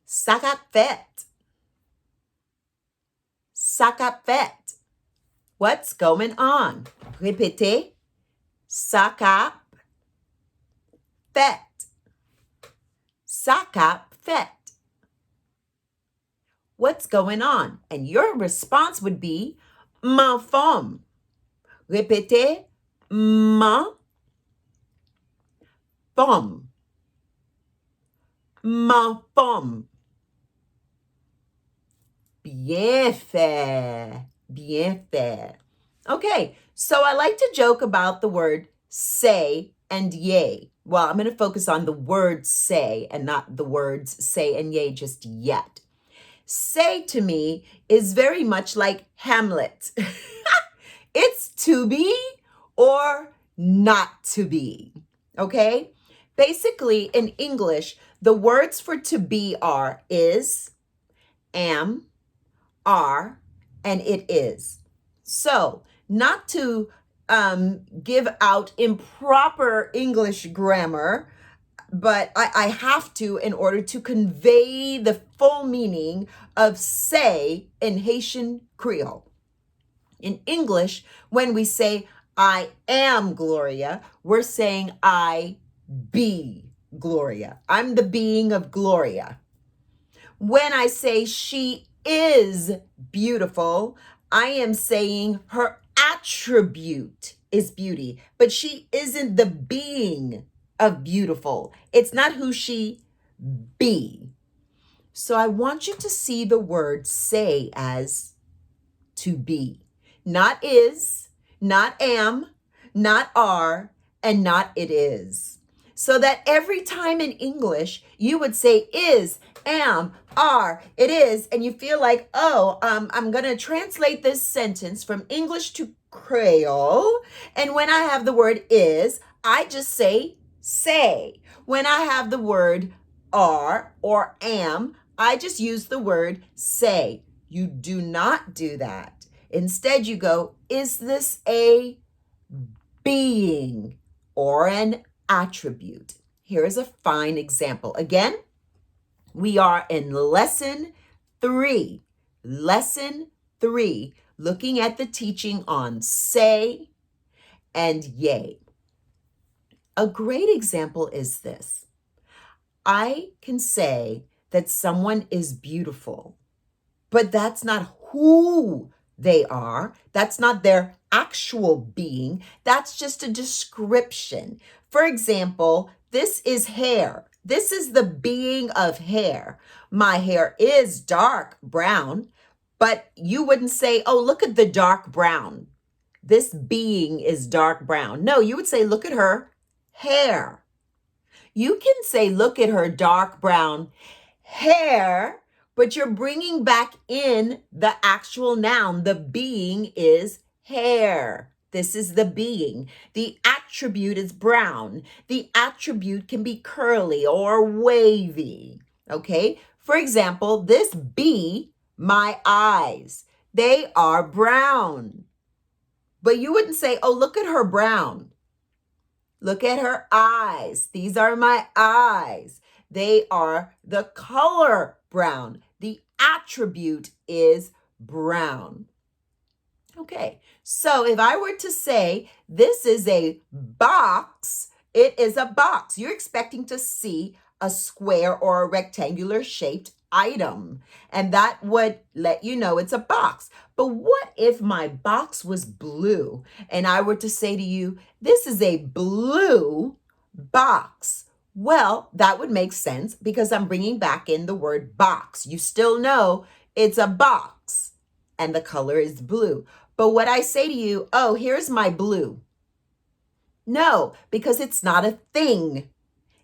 Ça qu'a fait? Ça qu'a fait? What's going on? Répétez. Ça qu'a fait. Ça qu'a fait. What's going on? And your response would be ma femme. Répétez. Ma femme. Ma femme. Bien fait. Bien fait. Okay, so I like to joke about the word say and yay. Well, I'm going to focus on the word say and not the words say and yay just yet. Say to me is very much like Hamlet. It's to be or not to be. Okay? Basically, in English, the words for to be are is, am, are, and it is. So, not to give out improper English grammar, but I have to in order to convey the full meaning of say in Haitian Creole. In English, when we say I am Gloria, we're saying I be Gloria. I'm the being of Gloria. When I say she is beautiful, I am saying her attribute is beauty, but she isn't the being of beautiful. It's not who she be. So I want you to see the word say as to be. Not is, not am, not are, and not it is. So that every time in English, you would say is, am, are, it is, and you feel like, oh, I'm going to translate this sentence from English to Creole. And when I have the word is, I just say. When I have the word are or am, I just use the word say. You do not do that. Instead, you go, is this a being or an attribute? Here is a fine example. Again, we are in lesson 3. Lesson 3, looking at the teaching on say and yay. A great example is this. I can say that someone is beautiful, but that's not who they are. That's not their actual being. That's just a description. For example, this is hair. This is the being of hair. My hair is dark brown, but you wouldn't say, oh, look at the dark brown. This being is dark brown. No, you would say, look at her hair. You can say, look at her dark brown hair, but you're bringing back in the actual noun. The being is hair. This is the being. The attribute is brown. The attribute can be curly or wavy. Okay? For example, this be my eyes. They are brown. But you wouldn't say, oh, look at her brown. Look at her eyes. These are my eyes. They are the color brown. The attribute is brown. Okay, so if I were to say this is a box, it is a box. You're expecting to see a square or a rectangular shaped item, and that would let you know it's a box. But what if my box was blue and I were to say to you, this is a blue box? Well, that would make sense because I'm bringing back in the word box. You still know it's a box and the color is blue. But what I say to you, oh, here's my blue. No, because it's not a thing.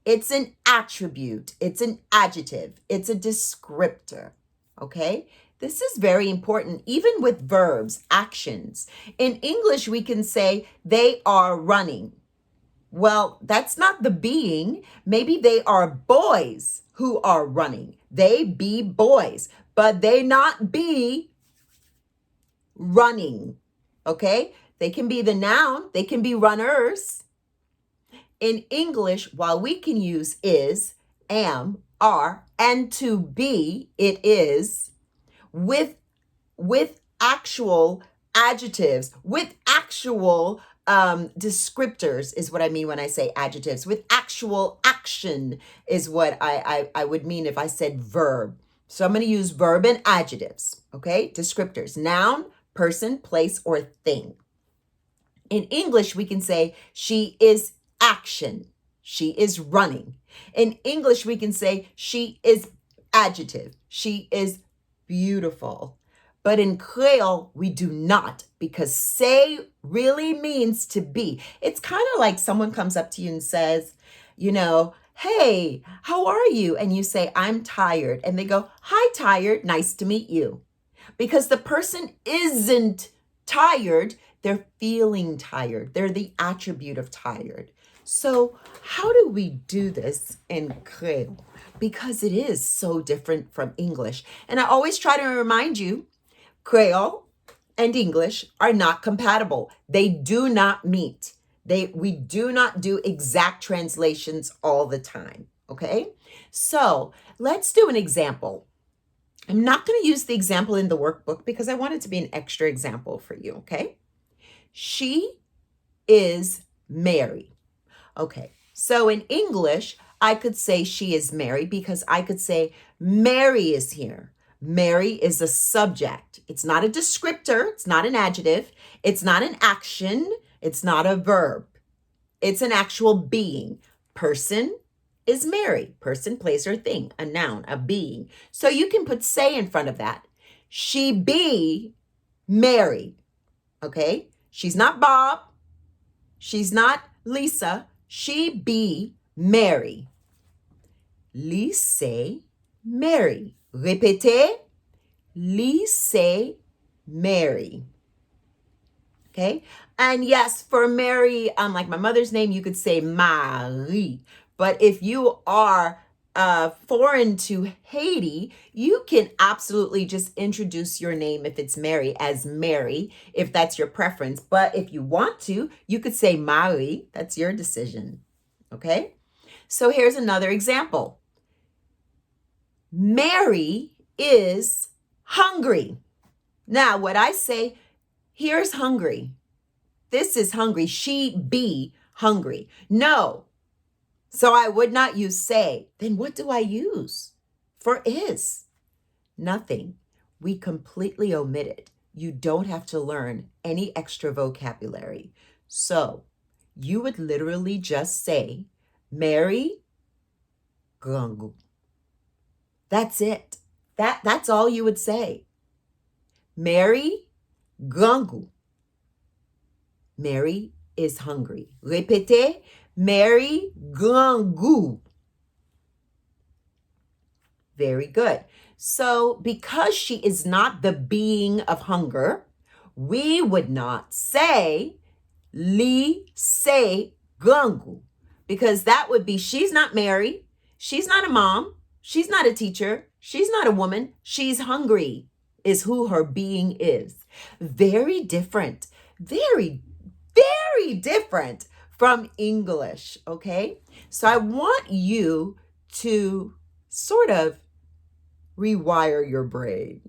It's an attribute. It's an adjective. It's a descriptor. Okay? This is very important, even with verbs, actions. In English, we can say they are running. Well, that's not the being. Maybe they are boys who are running. They be boys, but they not be running. Okay? They can be the noun. They can be runners. In English, while we can use is, am, are, and to be, it is, with actual adjectives, with actual descriptors is what I mean when I say adjectives, with actual action is what I would mean if I said verb. So I'm going to use verb and adjectives, okay? Descriptors, noun, person, place, or thing. In English, we can say she is action. She is running. In English, we can say she is adjective. She is beautiful. But in Creole, we do not, because say really means to be. It's kind of like someone comes up to you and says, hey, how are you? And you say, I'm tired. And they go, hi, tired. Nice to meet you. Because the person isn't tired. They're feeling tired. They're the attribute of tired. So how do we do this in Creole? Because it is so different from English. And I always try to remind you, Creole and English are not compatible. They do not meet. We do not do exact translations all the time, okay? So let's do an example. I'm not going to use the example in the workbook because I want it to be an extra example for you, okay? She is Mary. Okay, so in English, I could say she is Mary because I could say Mary is here. Mary is a subject. It's not a descriptor. It's not an adjective. It's not an action. It's not a verb. It's an actual being. Person is Mary. Person, place, or thing. A noun, a being. So you can put say in front of that. She be Mary. Okay? She's not Bob. She's not Lisa. She be Mary. Lycée Mary. Répétez. Lycée Mary. Okay? And yes, for Mary, like my mother's name, you could say Marie. But if you are foreign to Haiti, you can absolutely just introduce your name if it's Mary as Mary, if that's your preference. But if you want to, you could say Marie. That's your decision. Okay? So here's another example. Mary is hungry. Now, what I say, here's hungry. This is hungry. She be hungry. No. So I would not use say. Then what do I use for is? Nothing. We completely omit it. You don't have to learn any extra vocabulary. So you would literally just say, Mary Grangu. That's it. That's all you would say. Mary Grangu. Mary is hungry. Répétez, Mary Grangu. Very good. So because she is not the being of hunger, we would not say lycée Grangu, because that would be she's not Mary, she's not a mom, she's not a teacher, she's not a woman, she's hungry is who her being is. Very different, very different from English, okay? So I want you to sort of rewire your brain.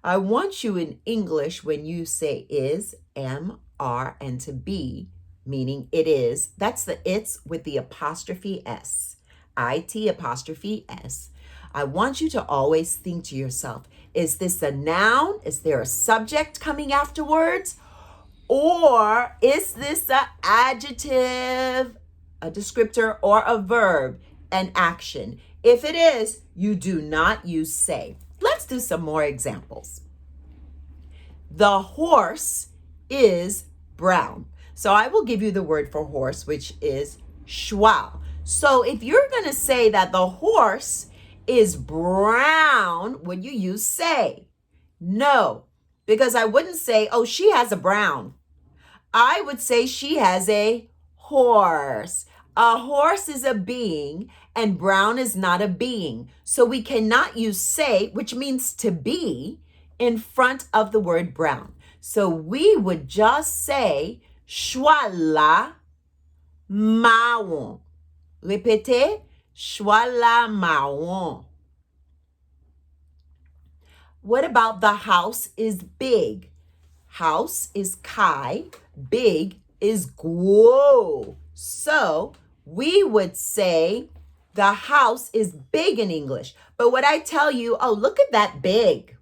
I want you in English, when you say is, am, are, and to be, meaning it is, that's the it's with the apostrophe S, IT apostrophe S. I want you to always think to yourself, is this a noun? Is there a subject coming afterwards? Or is this an adjective, a descriptor, or a verb, an action? If it is, you do not use say. Let's do some more examples. The horse is brown. So I will give you the word for horse, which is cheval. So if you're going to say that the horse is brown, would you use say? No, because I wouldn't say, oh, she has a brown. I would say she has a horse. A horse is a being and brown is not a being. So we cannot use say, which means to be, in front of the word brown. So we would just say cheval marron. Répétez, Choix marron. What about the house is big? House is kai, big is gros. So we would say the house is big in English. But would I tell you, oh, look at that big?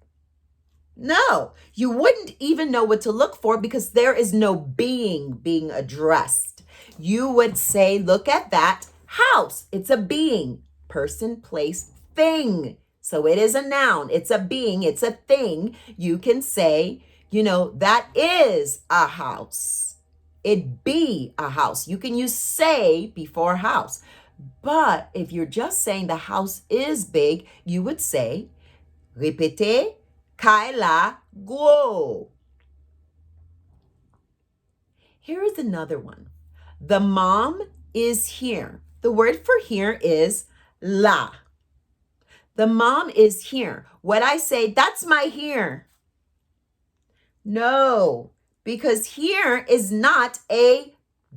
No, you wouldn't even know what to look for because there is no being addressed. You would say, look at that house. It's a being, person, place, thing. So it is a noun. It's a being. It's a thing. You can say, that is a house. It be a house. You can use say before house. But if you're just saying the house is big, you would say, répétez, Kaila go. Here is another one. The mom is here. The word for here is la. The mom is here. What I say, that's my here. No, because here is not a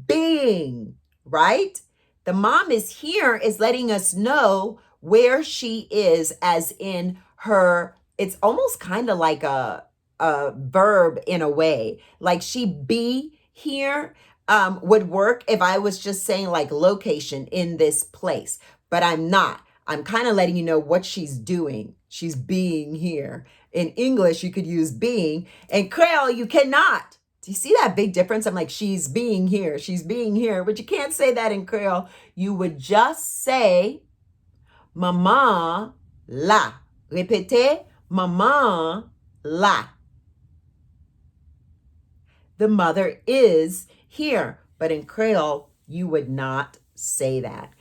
being, right? The mom is here is letting us know where she is, as in her. It's almost kind of like a verb in a way. Like she be here would work if I was just saying like location in this place, but I'm not. I'm kind of letting you know what she's doing. She's being here. In English, you could use being. In Creole, you cannot. Do you see that big difference? I'm like, she's being here. She's being here. But you can't say that in Creole. You would just say, maman là. Répétez, maman là. The mother is here. But in Creole, you would not say that.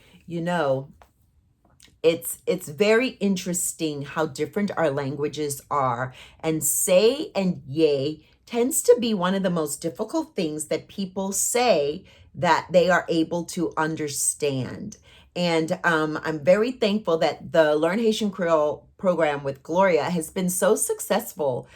It's very interesting how different our languages are. And say and yay tends to be one of the most difficult things that people say that they are able to understand. And I'm very thankful that the Learn Haitian Creole program with Gloria has been so successful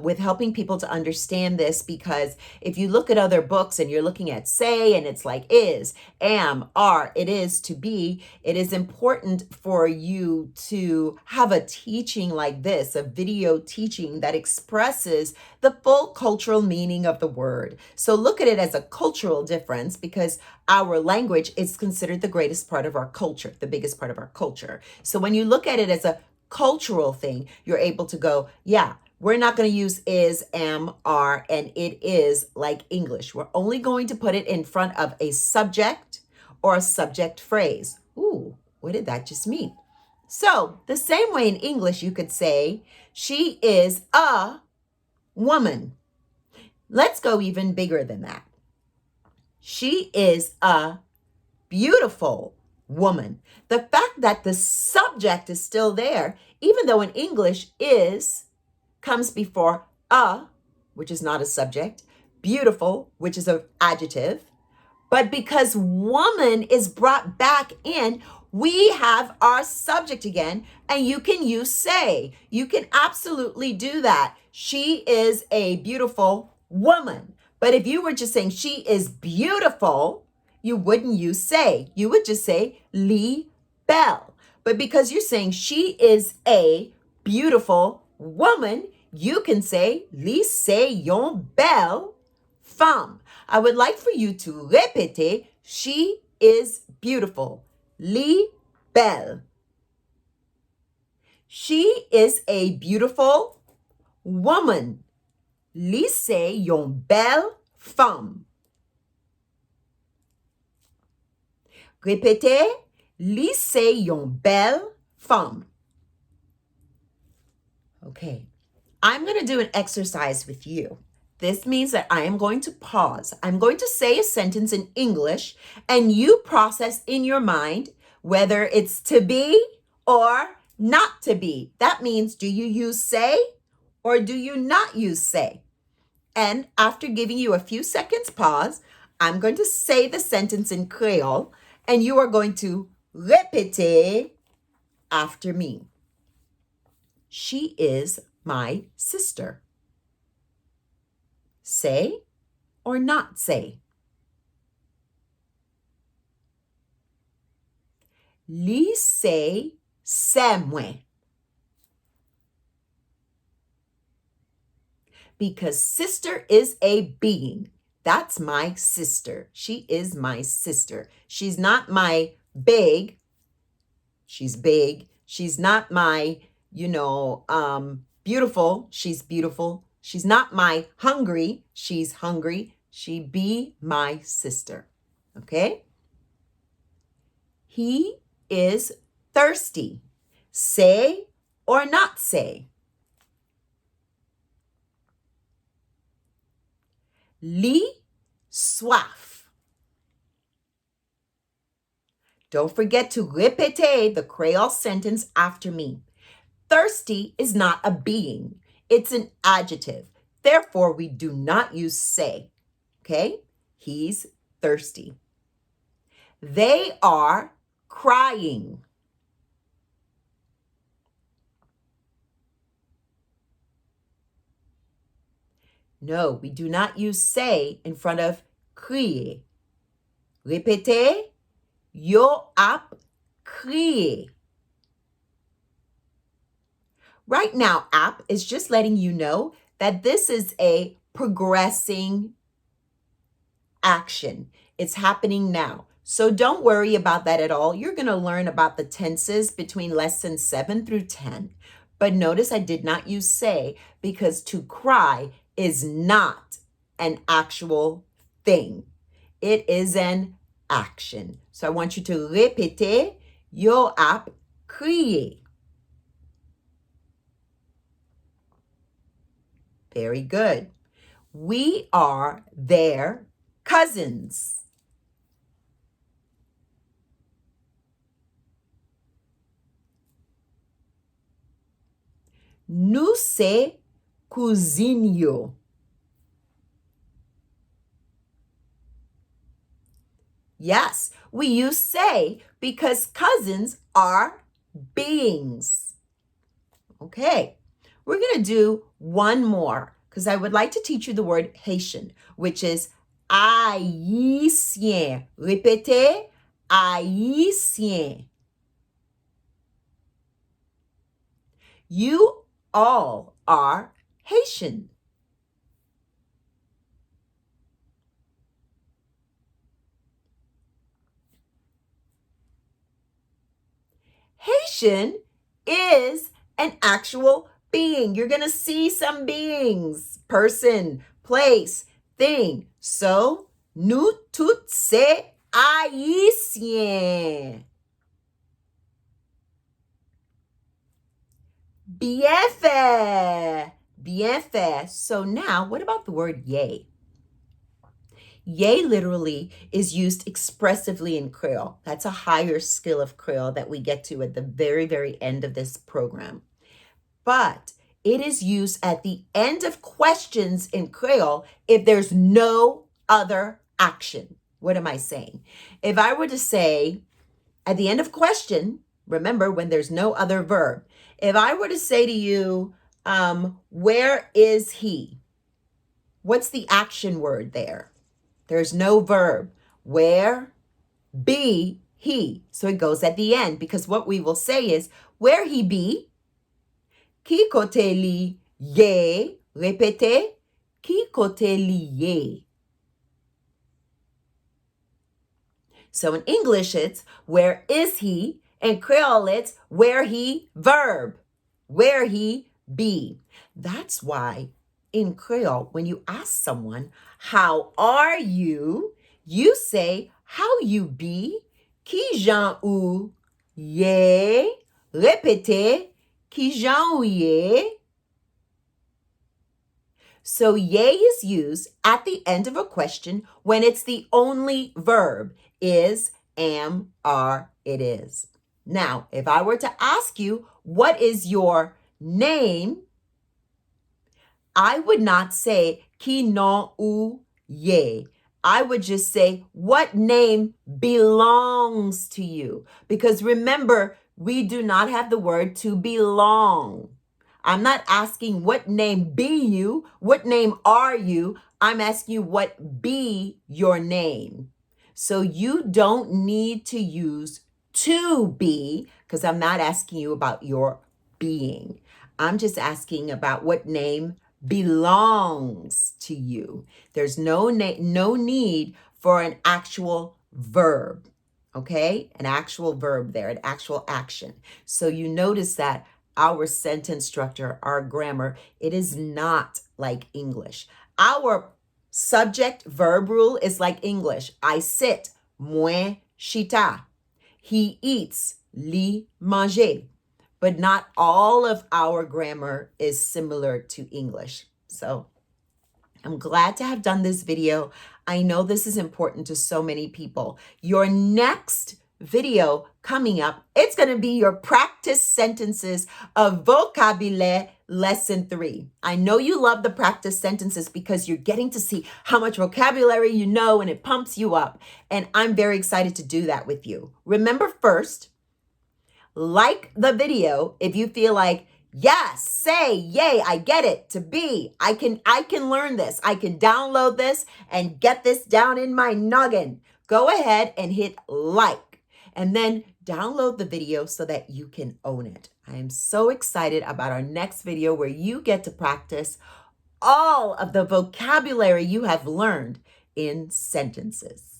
with helping people to understand this, because if you look at other books and you're looking at say and it's like is, am, are, it is, to be, it is important for you to have a teaching like this, a video teaching that expresses the full cultural meaning of the word. So look at it as a cultural difference, because our language is considered the greatest part of our culture, the biggest part of our culture. So when you look at it as a cultural thing, you're able to go, yeah, we're not going to use is, am, are, and it is like English. We're only going to put it in front of a subject or a subject phrase. Ooh, what did that just mean? So the same way in English, you could say, she is a woman. Let's go even bigger than that. She is a beautiful woman. The fact that the subject is still there, even though in English is comes before a, which is not a subject, beautiful, which is an adjective. But because woman is brought back in, we have our subject again, and you can use say. You can absolutely do that. She is a beautiful woman. But if you were just saying she is beautiful, you wouldn't use say. You would just say li belle. But because you're saying she is a beautiful woman, you can say, li c'est une belle femme. I would like for you to répéter, she is beautiful. Li belle. She is a beautiful woman. Li c'est une belle femme. Répétez, li c'est une belle femme. Okay. I'm going to do an exercise with you. This means that I am going to pause. I'm going to say a sentence in English, and you process in your mind whether it's to be or not to be. That means, do you use say or do you not use say? And after giving you a few seconds pause, I'm going to say the sentence in Creole, and you are going to répéter after me. She is my sister. Say or not say? Li se mwen. Because sister is a being. That's my sister. She is my sister. She's not my big. She's big. She's not my, beautiful. She's beautiful. She's not my hungry. She's hungry. She be my sister. Okay? He is thirsty. Say or not say. Li soif. Don't forget to répéter the Creole sentence after me. Thirsty is not a being. It's an adjective. Therefore, we do not use say. Okay? He's thirsty. They are crying. No, we do not use say in front of crier. Répétez, yo ap crier. Right now, ap is just letting you know that this is a progressing action. It's happening now. So don't worry about that at all. You're going to learn about the tenses between lessons 7 through 10. But notice I did not use say because to cry is not an actual thing. It is an action. So I want you to répéter, yo ap crier. Very good. We are their cousins. Nous se cozinho. Yes, we use say because cousins are beings. Okay, we're going to do one more because I would like to teach you the word Haitian, which is haïtien. Répétez, haïtien. You all are Haitian. Haitian is an actual being. You're going to see some beings, person, place, thing. So, nous tous c'est haïtiens. Bien fait. Bien fait. So now, what about the word yay? Yay literally is used expressively in Creole. That's a higher skill of Creole that we get to at the very, very end of this program. But it is used at the end of questions in Creole if there's no other action. What am I saying? If I were to say at the end of question, remember when there's no other verb, if I were to say to you, where is he? What's the action word there? There's no verb. Where? Be he. So it goes at the end because what we will say is, where he be? Ki kote li ye? Répétez. Ki kote li ye? So in English, it's where is he? In Creole, it's where he, verb. Where he be. That's why in Creole, when you ask someone, how are you? You say, how you be? Ki jan ou ye? Répétez, ki jan ou ye? So ye is used at the end of a question when it's the only verb, is, am, are, it is. Now, if I were to ask you, what is your name? I would not say ki non ou ye. I would just say what name belongs to you. Because remember, we do not have the word to belong. I'm not asking what name be you, what name are you? I'm asking you what be your name. So you don't need to use to be, because I'm not asking you about your being. I'm just asking about what name belongs to you. There's no need for an actual verb, okay? An actual verb there, an actual action. So you notice that our sentence structure, our grammar, it is not like English. Our subject verb rule is like English. I sit, moi chita. He eats, li manger. But not all of our grammar is similar to English. So I'm glad to have done this video. I know this is important to so many people. Your next video coming up, it's going to be your practice sentences of vocabulaire lesson 3. I know you love the practice sentences because you're getting to see how much vocabulary you know and it pumps you up. And I'm very excited to do that with you. Remember first, like the video if you feel like, yes, say, yay, I get it, to be, I can learn this, I can download this and get this down in my noggin. Go ahead and hit like and then download the video so that you can own it. I am so excited about our next video where you get to practice all of the vocabulary you have learned in sentences.